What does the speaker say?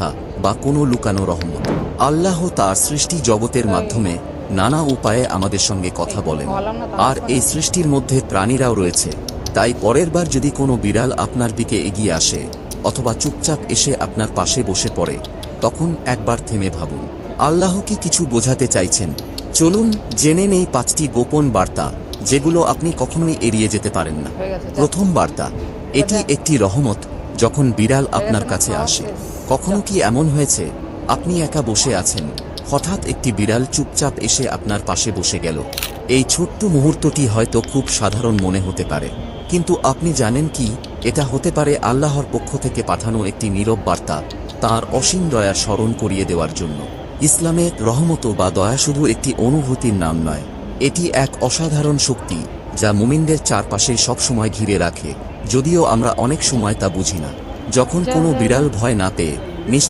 কথা বা কোনো লুকানো রহমত। আল্লাহ তার সৃষ্টি জগতের মাধ্যমে নানা উপায়ে আমাদের সঙ্গে কথা বলেন, আর এই সৃষ্টির মধ্যে প্রাণীরাও রয়েছে। তাই পরের বার যদি কোনো বিড়াল আপনার দিকে এগিয়ে আসে অথবা চুপচাপ এসে আপনার পাশে বসে পড়ে, তখন একবার থেমে ভাবুন, আল্লাহ কি কিছু বোঝাতে চাইছেন। চলুন জেনে নেই 5টি গোপন বার্তা যেগুলো আপনি কখনোই এড়িয়ে যেতে পারেন না। প্রথম বার্তা, এটি একটি রহমত। যখন বিড়াল আপনার কাছে আসে, কখনো কি এমন হয়েছে আপনি একা বসে আছেন, হঠাৎ একটি বিড়াল চুপচাপ এসে আপনার পাশে বসে গেল? এই ছোট্ট মুহূর্তটি হয়তো খুব সাধারণ মনে হতে পারে, কিন্তু আপনি জানেন কি, এটা হতে পারে আল্লাহর পক্ষ থেকে পাঠানো একটি নীরব বার্তা, তাঁর অসীম দয়া স্মরণ করিয়ে দেওয়ার জন্য। ইসলামে রহমত বা দয়া শুধু একটি অনুভূতির নাম নয়, এটি এক অসাধারণ শক্তি যা মুমিনদের চারপাশে সবসময় ঘিরে রাখে, যদিও আমরা অনেক সময় তা বুঝি না। যখন কোনো বিড়াল ভয় না পেয়ে